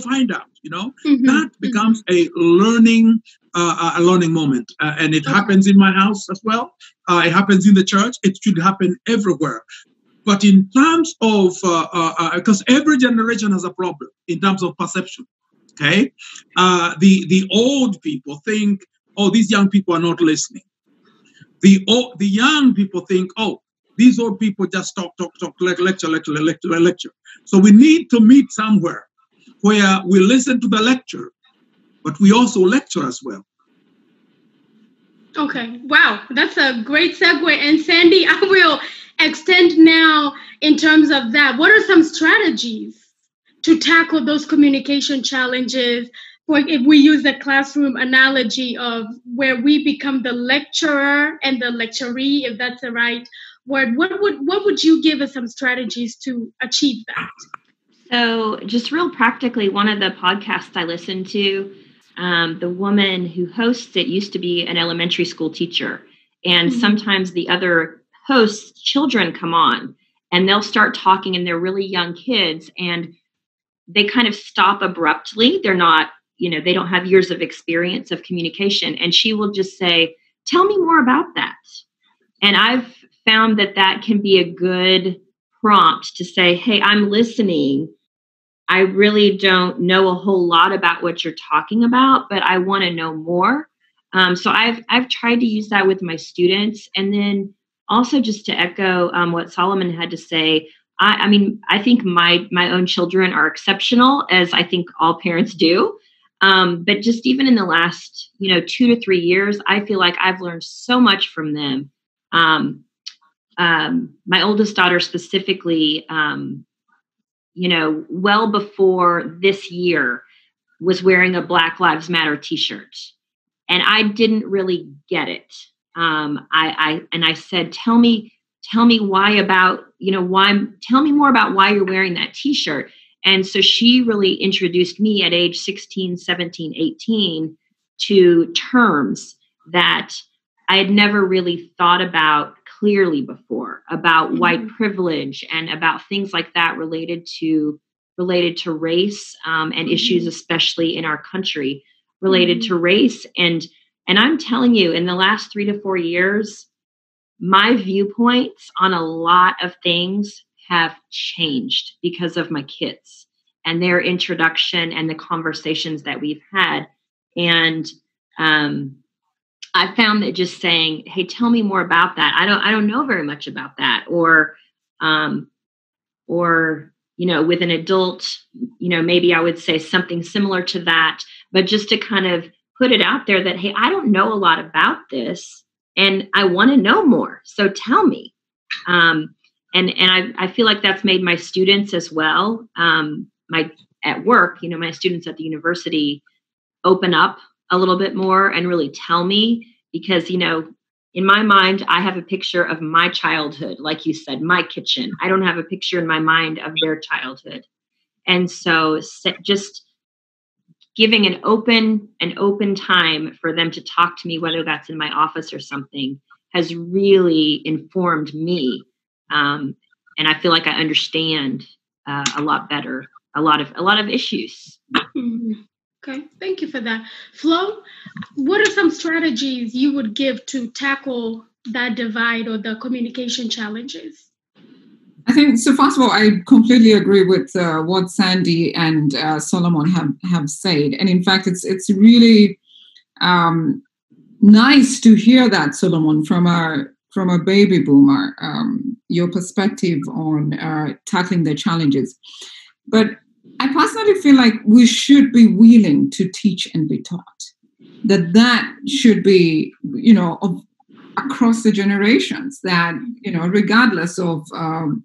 Speaker 4: find out. You know, that becomes a learning moment, and it happens in my house as well. It happens in the church. It should happen everywhere. But in terms of, because every generation has a problem in terms of perception. Okay, the old people think, oh, these young people are not listening. The young people think, oh, these old people just talk, lecture. So we need to meet somewhere where we listen to the lecture, but we also lecture as well.
Speaker 1: Okay, wow, that's a great segue. And Sandy, I will extend now in terms of that. What are some strategies to tackle those communication challenges? If we use the classroom analogy of where we become the lecturer and the lecturee, if that's the right word, what would you give us some strategies to achieve that?
Speaker 3: So just real practically, one of the podcasts I listened to, the woman who hosts it used to be an elementary school teacher. And sometimes the other hosts' children come on and they'll start talking, and they're really young kids, and they kind of stop abruptly. They're not, they don't have years of experience of communication. And she will just say, tell me more about that. And I've found that can be a good prompt to say, hey, I'm listening. I really don't know a whole lot about what you're talking about, but I want to know more. So I've tried to use that with my students. And then also, just to echo what Solomon had to say, I think my own children are exceptional, as I think all parents do. But just even in the last, 2 to 3 years, I feel like I've learned so much from them. My oldest daughter specifically, well before this year, was wearing a Black Lives Matter t-shirt. And I didn't really get it. I said, tell me why about, tell me more about why you're wearing that t-shirt. And so she really introduced me at age 16, 17, 18 to terms that I had never really thought about clearly before about white privilege and about things like that related to race, and issues, especially in our country, related to race. And I'm telling you, in the last 3 to 4 years, my viewpoints on a lot of things have changed because of my kids and their introduction and the conversations that we've had. And I found that just saying, "Hey, tell me more about that. I don't know very much about that." Or with an adult, maybe I would say something similar to that, but just to kind of put it out there that, hey, I don't know a lot about this and I want to know more. So tell me. And I feel like that's made my students as well. At work, my students at the university open up a little bit more and really tell me, because, in my mind, I have a picture of my childhood, like you said, my kitchen. I don't have a picture in my mind of their childhood. And so just giving an open time for them to talk to me, whether that's in my office or something, has really informed me. And I feel like I understand a lot better, a lot of issues.
Speaker 1: Okay, thank you for that. Flo, what are some strategies you would give to tackle that divide or the communication challenges?
Speaker 2: I think, so first of all, I completely agree with what Sandy and Solomon have said. And in fact, it's really nice to hear that, Solomon, from a baby boomer, your perspective on tackling the challenges. But I personally feel like we should be willing to teach and be taught. That should be, across the generations, that, regardless of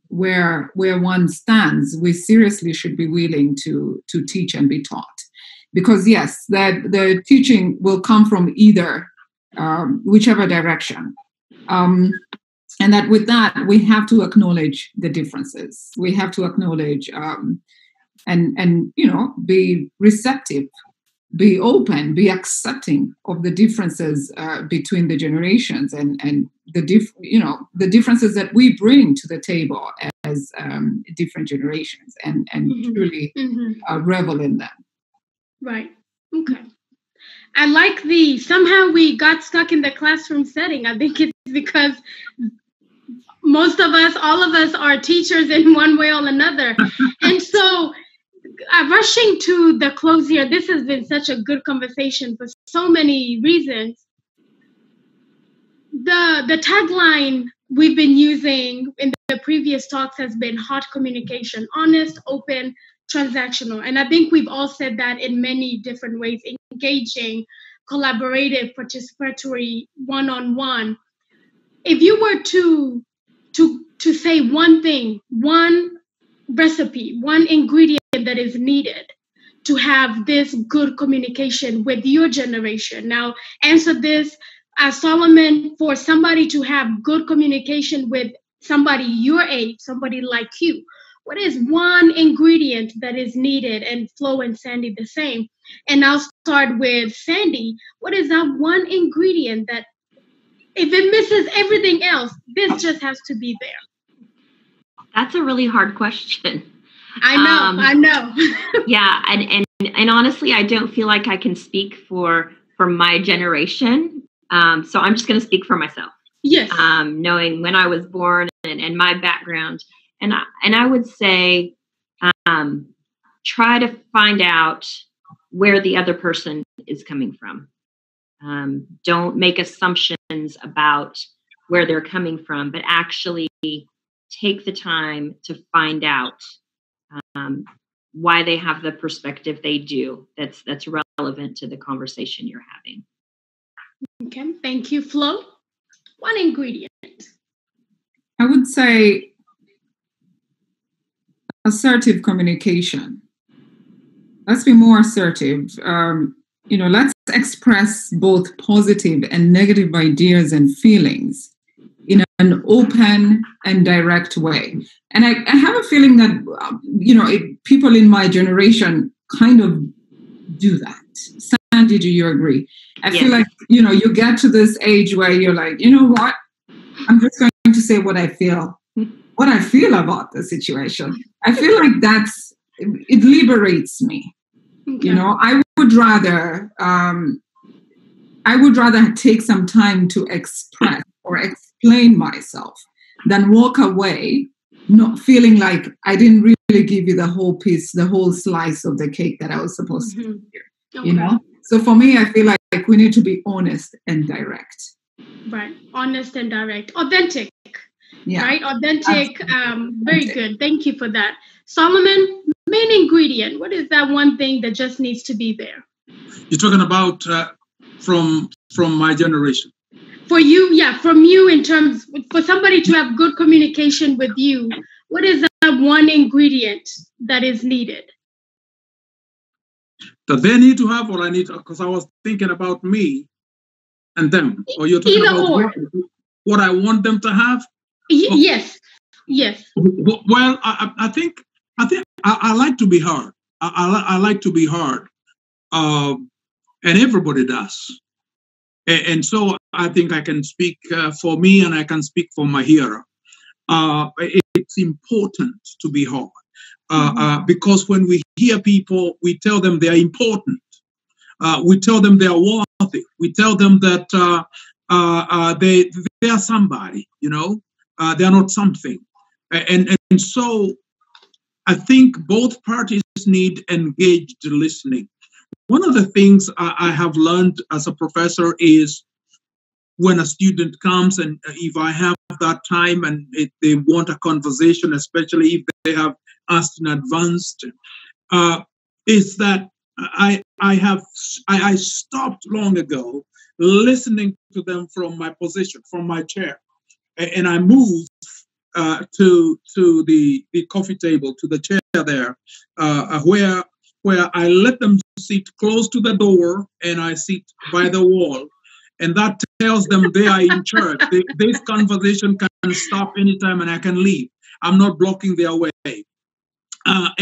Speaker 2: where one stands, we seriously should be willing to teach and be taught. Because yes, that the teaching will come from either, whichever direction. And that with that, we have to acknowledge the differences. We have to acknowledge and be receptive, be open, be accepting of the differences between the generations and the differences that we bring to the table as different generations, and truly revel in them. Right.
Speaker 1: Okay. I like somehow we got stuck in the classroom setting. I think it's because most of us, all of us, are teachers in one way or another. And so rushing to the close here, this has been such a good conversation for so many reasons. The tagline we've been using in the previous talks has been hot communication: honest, open, transactional. And I think we've all said that in many different ways: engaging, collaborative, participatory, one-on-one. If you were to say one thing, one recipe, one ingredient that is needed to have this good communication with your generation. Now, answer this as Solomon, for somebody to have good communication with somebody your age, somebody like you. What is one ingredient that is needed? And Flo and Sandy the same. And I'll start with Sandy. What is that one ingredient that, if it misses everything else, this just has to be there?
Speaker 3: That's a really hard question.
Speaker 1: I know.
Speaker 3: Yeah, and honestly, I don't feel like I can speak for my generation. So I'm just going to speak for myself.
Speaker 1: Yes.
Speaker 3: Knowing when I was born and my background, and I would say, try to find out where the other person is coming from. Don't make assumptions about where they're coming from, but actually take the time to find out why they have the perspective they do that's relevant to the conversation you're having.
Speaker 1: Okay, thank you, Flo. One ingredient.
Speaker 2: I would say assertive communication. Let's be more assertive. Let's express both positive and negative ideas and feelings in an open and direct way. And I have a feeling that, people in my generation kind of do that. Sandy, do you agree? I feel like, you get to this age where you're like, you know what? I'm just going to say what I feel about the situation. I feel like it liberates me.
Speaker 1: Okay.
Speaker 2: You know, I would rather take some time to express or explain myself than walk away not feeling like I didn't really give you the whole piece, the whole slice of the cake that I was supposed to give you.
Speaker 1: Okay.
Speaker 2: You know? So for me, I feel like we need to be honest and direct.
Speaker 1: Right. Honest and direct. Authentic.
Speaker 2: Yeah.
Speaker 1: Right? Authentic. Very good. Thank you for that. Solomon, main ingredient. What is that one thing that just needs to be there?
Speaker 4: You're talking about from my generation.
Speaker 1: For you, yeah, from you in terms, for somebody to have good communication with you, what is that one ingredient that is needed?
Speaker 4: That they need to have, or I need, because I was thinking about me and them. Or you're talking
Speaker 1: Either
Speaker 4: about
Speaker 1: or.
Speaker 4: what I want them to have?
Speaker 1: Yes.
Speaker 4: Well, I think I like to be hard. I like to be hard. And everybody does. And so I think I can speak for me and I can speak for my hearer. It's important to be hard because when we hear people, we tell them they are important. We tell them they are worthy. We tell them that they are somebody, you know, they are not something. And so I think both parties need engaged listening. One of the things I have learned as a professor is when a student comes and if I have that time and if they want a conversation, especially if they have asked in advance, is that I stopped long ago listening to them from my position, from my chair, and I moved to the coffee table, to the chair there, where I let them sit close to the door and I sit by the wall. And that tells them they are in charge. This conversation can stop anytime and I can leave. I'm not blocking their way. And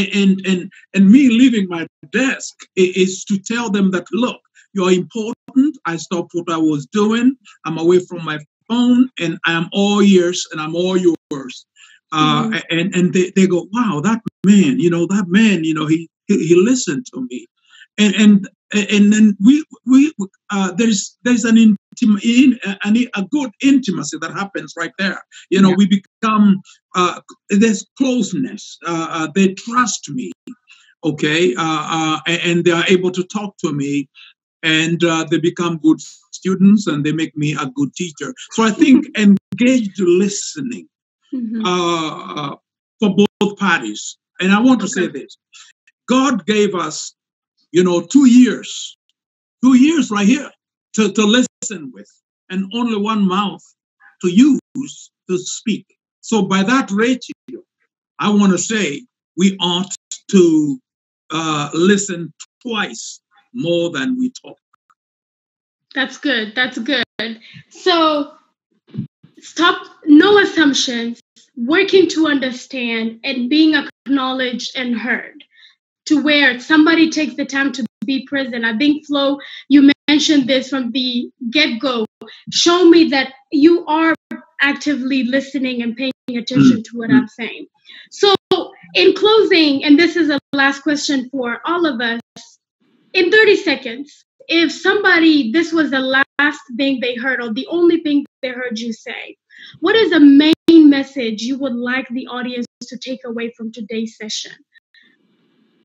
Speaker 4: me leaving my desk is to tell them that, look, you're important. I stopped what I was doing. I'm away from my phone and I'm all yours and I'm all yours. And they go, wow, that man, he listened to me. And then there's a good intimacy that happens right there. We become there's closeness. They trust me, okay, and they are able to talk to me, and they become good students, and they make me a good teacher. So I think engaged listening for both parties. And I want to say this: God gave us 2 years right here to listen with, and only one mouth to use to speak. So by that ratio, I want to say we ought to listen twice more than we talk.
Speaker 1: That's good. So no assumptions, working to understand and being acknowledged and heard, to where somebody takes the time to be present. I think, Flo, you mentioned this from the get-go. Show me that you are actively listening and paying attention to what I'm saying. So in closing, and this is the last question for all of us, in 30 seconds, if this was the last thing they heard or the only thing they heard you say, what is the main message you would like the audience to take away from today's session?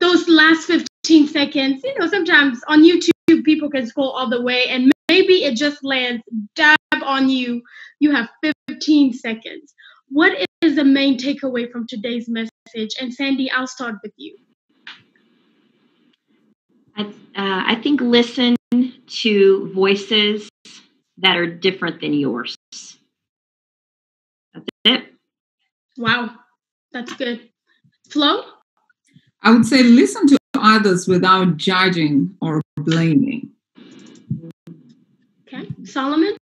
Speaker 1: Those last 15 seconds, sometimes on YouTube, people can scroll all the way and maybe it just lands dab on you. You have 15 seconds. What is the main takeaway from today's message? And Sandy, I'll start with you.
Speaker 3: I think listen to voices that are different than yours. That's it.
Speaker 1: Wow, that's good. Flo?
Speaker 2: I would say listen to others without judging or blaming.
Speaker 1: Okay. Solomon?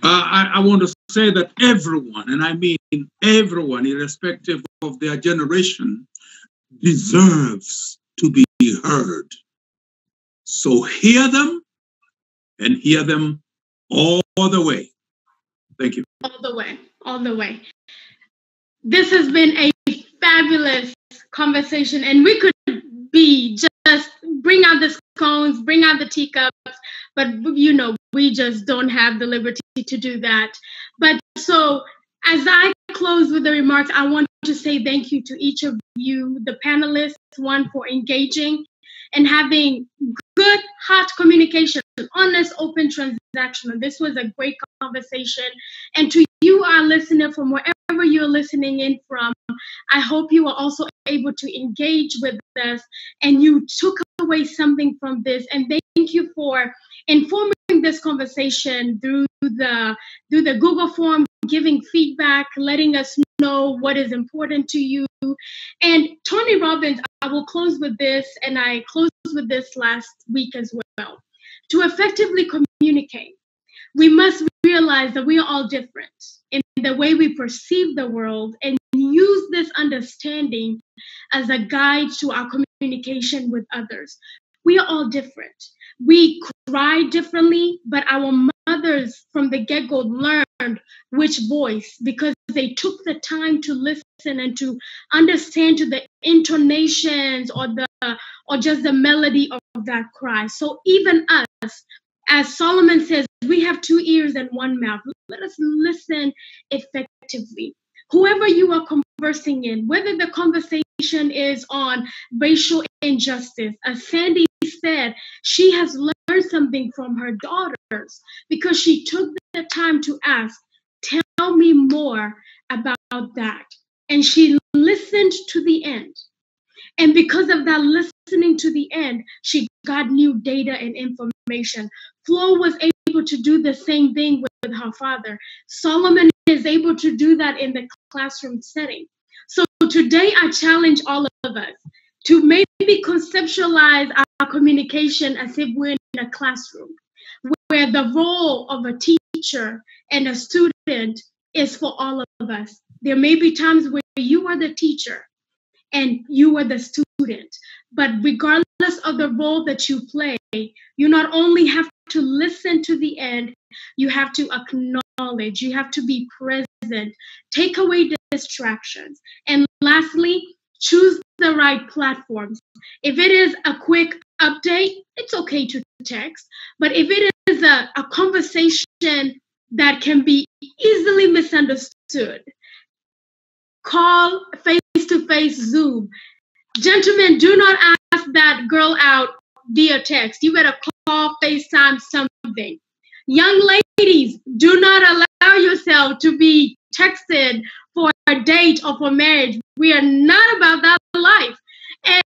Speaker 4: I want to say that everyone, and I mean everyone, irrespective of their generation, deserves to be heard. So hear them and hear them all the way. Thank you.
Speaker 1: All the way, all the way. This has been a fabulous conversation, and we could be just bring out the scones, bring out the teacups, but you know, we just don't have the liberty to do that. But so as I close with the remarks, I want to say thank you to each of you, the panelists, one, for engaging and having good, hot communication, honest, open, transactional. This was a great conversation. And to you, our listener, from wherever you're listening in from, I hope you are also able to engage with us and you took away something from this. And thank you for informing this conversation through the Google form, giving feedback, letting us know what is important to you. And Tony Robbins, I will close with this, and I closed with this last week as well. To effectively communicate, we must realize that we are all different in the way we perceive the world and use this understanding as a guide to our communication with others. We are all different. We cry differently, but our mothers from the get-go learned which voice because they took the time to listen and to understand to the intonations or just the melody of that cry. So even us, as Solomon says, we have 2 ears and 1 mouth. Let us listen effectively. Whoever you are conversing in, whether the conversation is on racial injustice, as Sandy said, she has learned something from her daughters because she took the time to ask, tell me more about that. And she listened to the end. And because of that listening to the end, she got new data and information. Flo was able to do the same thing with her father. Solomon is able to do that in the classroom setting. So today I challenge all of us to maybe conceptualize our communication as if we're in a classroom, where the role of a teacher and a student is for all of us. There may be times where you are the teacher and you are the student, but regardless of the role that you play, you not only have to listen to the end, you have to acknowledge, you have to be present, take away distractions. And lastly, choose the right platforms. If it is a quick update, it's okay to text, but if it is a conversation that can be easily misunderstood, call, face-to-face Zoom. Gentlemen, do not ask that girl out via text. You better call, FaceTime, something. Young ladies, do not allow yourself to be texted for a date or for marriage. We are not about that life.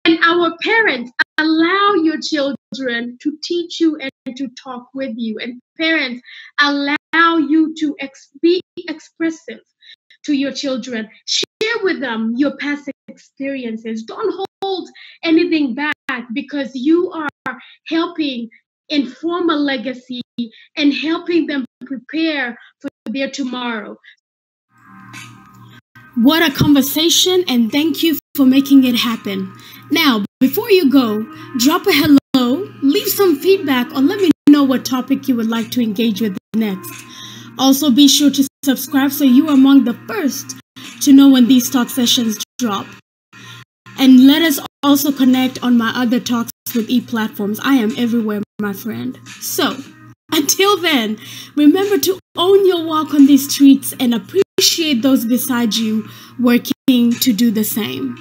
Speaker 1: And our parents, allow your children to teach you and to talk with you. And parents, allow you to be expressive to your children. Share with them your past experiences. Don't hold anything back because you are helping inform a legacy and helping them prepare for their tomorrow. What a conversation, and thank you for making it happen. Now, before you go, drop a hello, leave some feedback, or let me know what topic you would like to engage with next. Also, be sure to subscribe so you are among the first to know when these talk sessions drop. And let us also connect on my other Talks with E platforms. I am everywhere, my friend. So, until then, remember to own your walk on these streets and appreciate those beside you working to do the same.